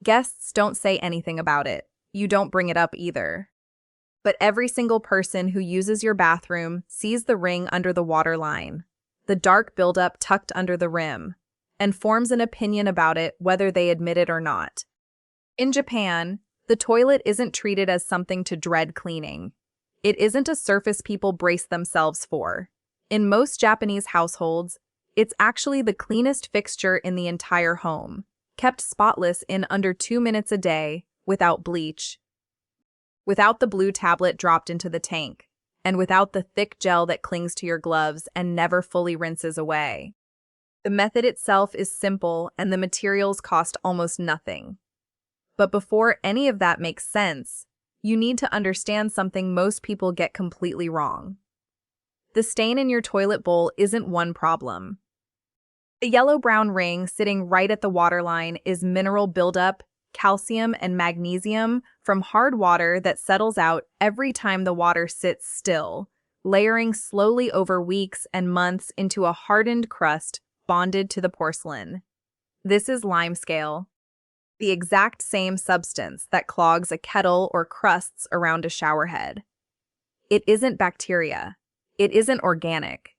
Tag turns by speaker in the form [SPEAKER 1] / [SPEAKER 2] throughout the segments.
[SPEAKER 1] Guests don't say anything about it. You don't bring it up either. But every single person who uses your bathroom sees the ring under the waterline, the dark buildup tucked under the rim, and forms an opinion about it whether they admit it or not. In Japan, the toilet isn't treated as something to dread cleaning. It isn't a surface people brace themselves for. In most Japanese households, it's actually the cleanest fixture in the entire home, kept spotless in under 2 minutes a day, without bleach, without the blue tablet dropped into the tank, and without the thick gel that clings to your gloves and never fully rinses away. The method itself is simple and the materials cost almost nothing. But before any of that makes sense, you need to understand something most people get completely wrong. The stain in your toilet bowl isn't one problem. The yellow-brown ring sitting right at the waterline is mineral buildup, calcium and magnesium from hard water that settles out every time the water sits still, layering slowly over weeks and months into a hardened crust bonded to the porcelain. This is limescale, the exact same substance that clogs a kettle or crusts around a shower head. It isn't bacteria. It isn't organic.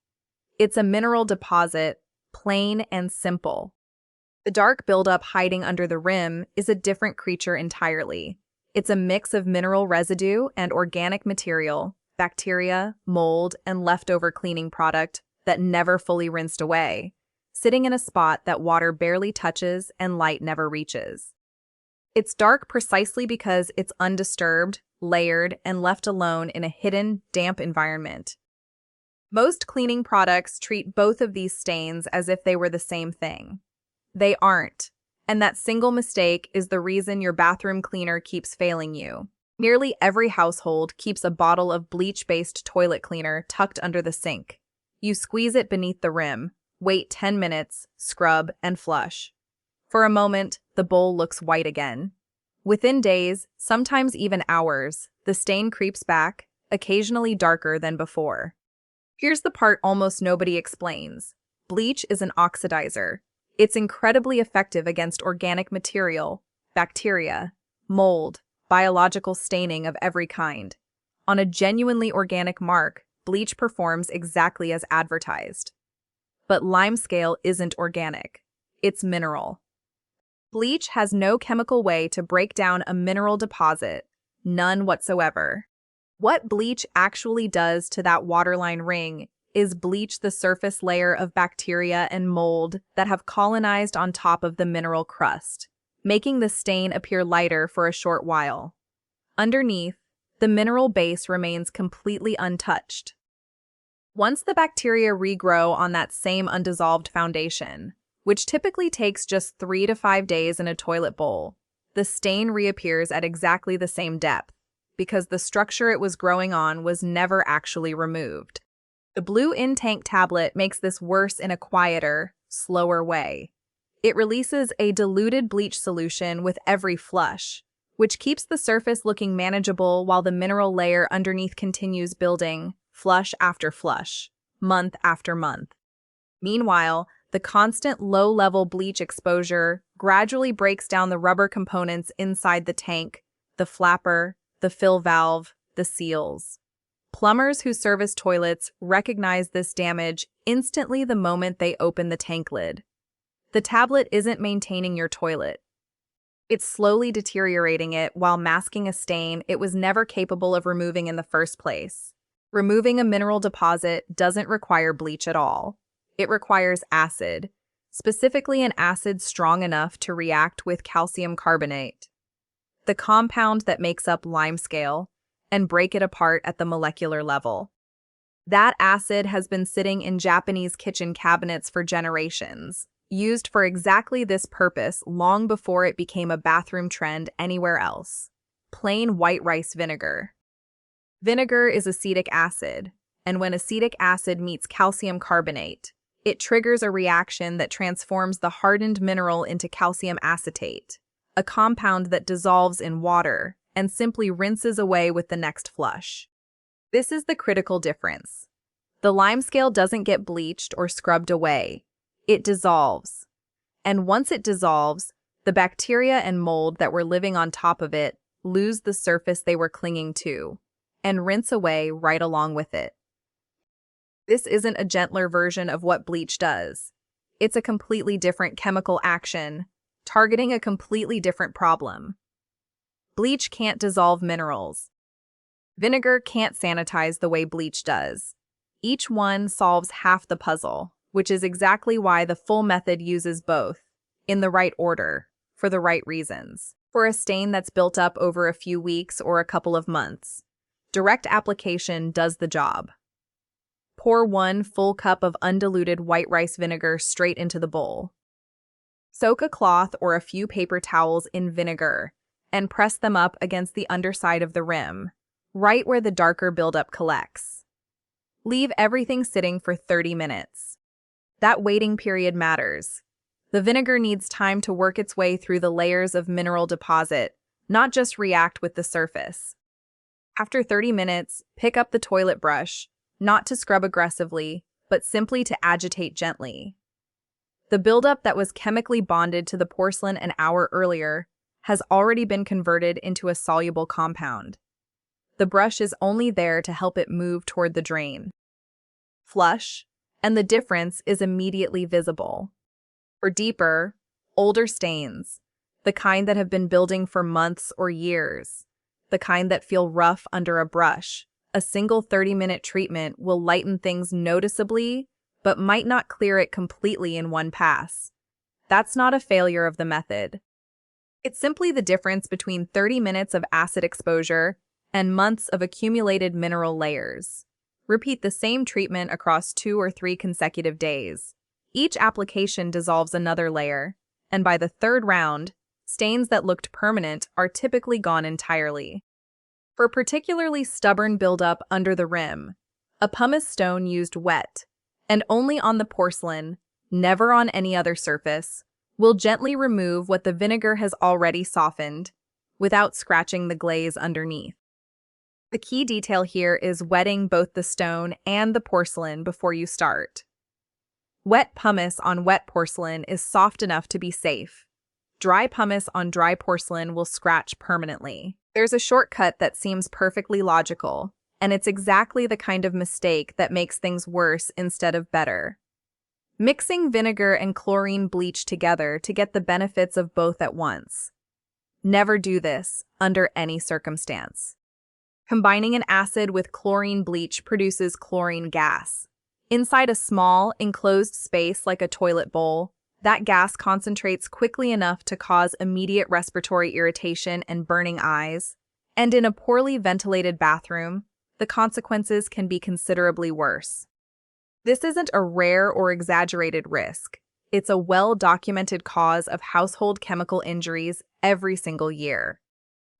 [SPEAKER 1] It's a mineral deposit, plain and simple. The dark buildup hiding under the rim is a different creature entirely. It's a mix of mineral residue and organic material, bacteria, mold, and leftover cleaning product that never fully rinsed away, sitting in a spot that water barely touches and light never reaches. It's dark precisely because it's undisturbed, layered, and left alone in a hidden, damp environment. Most cleaning products treat both of these stains as if they were the same thing. They aren't, and that single mistake is the reason your bathroom cleaner keeps failing you. Nearly every household keeps a bottle of bleach-based toilet cleaner tucked under the sink. You squeeze it beneath the rim, wait 10 minutes, scrub, and flush. For a moment, the bowl looks white again. Within days, sometimes even hours, the stain creeps back, occasionally darker than before. Here's the part almost nobody explains. Bleach is an oxidizer. It's incredibly effective against organic material, bacteria, mold, biological staining of every kind. On a genuinely organic mark, bleach performs exactly as advertised. But limescale isn't organic. It's mineral. Bleach has no chemical way to break down a mineral deposit, none whatsoever. What bleach actually does to that waterline ring is bleach the surface layer of bacteria and mold that have colonized on top of the mineral crust, making the stain appear lighter for a short while. Underneath, the mineral base remains completely untouched. Once the bacteria regrow on that same undissolved foundation, which typically takes just 3 to 5 days in a toilet bowl, the stain reappears at exactly the same depth, because the structure it was growing on was never actually removed. The blue in-tank tablet makes this worse in a quieter, slower way. It releases a diluted bleach solution with every flush, which keeps the surface looking manageable while the mineral layer underneath continues building, flush after flush, month after month. Meanwhile, the constant low-level bleach exposure gradually breaks down the rubber components inside the tank, the flapper, the fill valve, the seals. Plumbers who service toilets recognize this damage instantly the moment they open the tank lid. The tablet isn't maintaining your toilet. It's slowly deteriorating it while masking a stain it was never capable of removing in the first place. Removing a mineral deposit doesn't require bleach at all. It requires acid, specifically an acid strong enough to react with calcium carbonate, the compound that makes up limescale, and break it apart at the molecular level. That acid has been sitting in Japanese kitchen cabinets for generations, used for exactly this purpose long before it became a bathroom trend anywhere else. Plain white rice vinegar. Vinegar is acetic acid, and when acetic acid meets calcium carbonate, it triggers a reaction that transforms the hardened mineral into calcium acetate, a compound that dissolves in water and simply rinses away with the next flush. This is the critical difference. The limescale doesn't get bleached or scrubbed away. It dissolves. And once it dissolves, the The bacteria and mold that were living on top of it lose the surface they were clinging to and rinse away right along with it. This isn't a gentler version of what bleach does. It's a completely different chemical action, targeting a completely different problem. Bleach can't dissolve minerals. Vinegar can't sanitize the way bleach does. Each one solves half the puzzle, which is exactly why the full method uses both, in the right order, for the right reasons. For a stain that's built up over a few weeks or a couple of months, direct application does the job. Pour 1 full cup of undiluted white rice vinegar straight into the bowl. Soak a cloth or a few paper towels in vinegar and press them up against the underside of the rim, right where the darker buildup collects. Leave everything sitting for 30 minutes. That waiting period matters. The vinegar needs time to work its way through the layers of mineral deposit, not just react with the surface. After 30 minutes, pick up the toilet brush, not to scrub aggressively, but simply to agitate gently. The buildup that was chemically bonded to the porcelain an hour earlier has already been converted into a soluble compound. The brush is only there to help it move toward the drain. Flush, and the difference is immediately visible. For deeper, older stains, the kind that have been building for months or years, the kind that feel rough under a brush, a single 30-minute treatment will lighten things noticeably, but might not clear it completely in one pass. That's not a failure of the method. It's simply the difference between 30 minutes of acid exposure and months of accumulated mineral layers. Repeat the same treatment across 2 or 3 consecutive days. Each application dissolves another layer, and by the third round, stains that looked permanent are typically gone entirely. For particularly stubborn buildup under the rim, a pumice stone used wet, and only on the porcelain, never on any other surface, will gently remove what the vinegar has already softened, without scratching the glaze underneath. The key detail here is wetting both the stone and the porcelain before you start. Wet pumice on wet porcelain is soft enough to be safe. Dry pumice on dry porcelain will scratch permanently. There's a shortcut that seems perfectly logical, and it's exactly the kind of mistake that makes things worse instead of better. Mixing vinegar and chlorine bleach together to get the benefits of both at once. Never do this, under any circumstance. Combining an acid with chlorine bleach produces chlorine gas. Inside a small, enclosed space like a toilet bowl, that gas concentrates quickly enough to cause immediate respiratory irritation and burning eyes, and in a poorly ventilated bathroom, the consequences can be considerably worse. This isn't a rare or exaggerated risk. It's a well-documented cause of household chemical injuries every single year.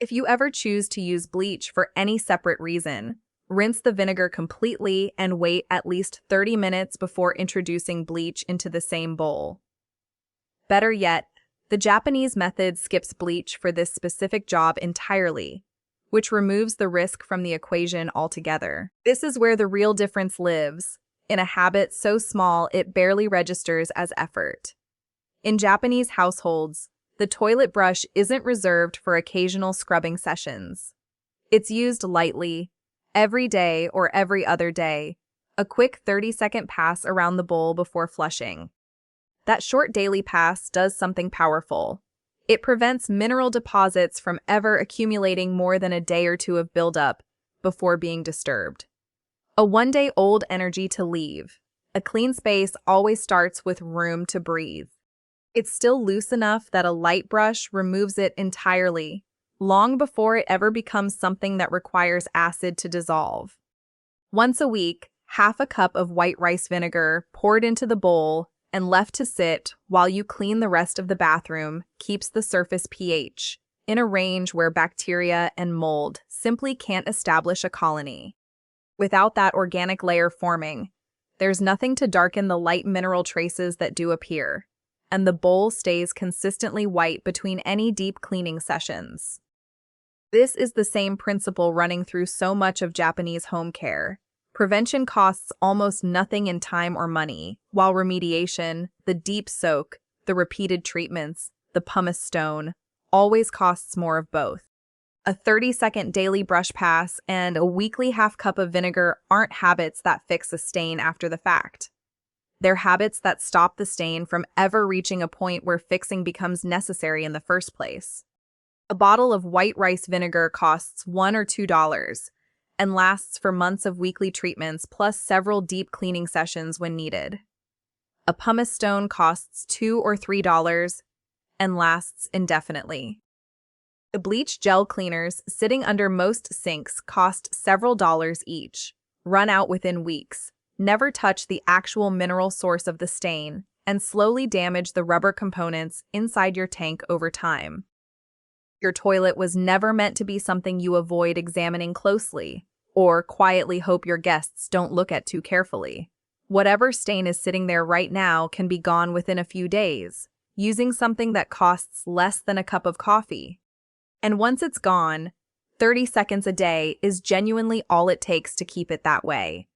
[SPEAKER 1] If you ever choose to use bleach for any separate reason, rinse the vinegar completely and wait at least 30 minutes before introducing bleach into the same bowl. Better yet, the Japanese method skips bleach for this specific job entirely, which removes the risk from the equation altogether. This is where the real difference lives, in a habit so small it barely registers as effort. In Japanese households, the toilet brush isn't reserved for occasional scrubbing sessions. It's used lightly, every day or every other day, a quick 30-second pass around the bowl before flushing. That short daily pass does something powerful. It prevents mineral deposits from ever accumulating more than a day or two of buildup before being disturbed. A one-day-old energy to leave. A clean space always starts with room to breathe. It's still loose enough that a light brush removes it entirely, long before it ever becomes something that requires acid to dissolve. Once a week, half a cup of white rice vinegar poured into the bowl and left to sit while you clean the rest of the bathroom keeps the surface pH in a range where bacteria and mold simply can't establish a colony. Without that organic layer forming, there's nothing to darken the light mineral traces that do appear, and the bowl stays consistently white between any deep cleaning sessions. This is the same principle running through so much of Japanese home care. Prevention costs almost nothing in time or money, while remediation, the deep soak, the repeated treatments, the pumice stone, always costs more of both. A 30-second daily brush pass and a weekly half cup of vinegar aren't habits that fix a stain after the fact. They're habits that stop the stain from ever reaching a point where fixing becomes necessary in the first place. A bottle of white rice vinegar costs $1 or $2 and lasts for months of weekly treatments plus several deep cleaning sessions when needed. A pumice stone costs $2 or $3 and lasts indefinitely. The bleach gel cleaners sitting under most sinks cost several dollars each, run out within weeks, never touch the actual mineral source of the stain, and slowly damage the rubber components inside your tank over time. Your toilet was never meant to be something you avoid examining closely, or quietly hope your guests don't look at too carefully. Whatever stain is sitting there right now can be gone within a few days, using something that costs less than a cup of coffee. And once it's gone, 30 seconds a day is genuinely all it takes to keep it that way.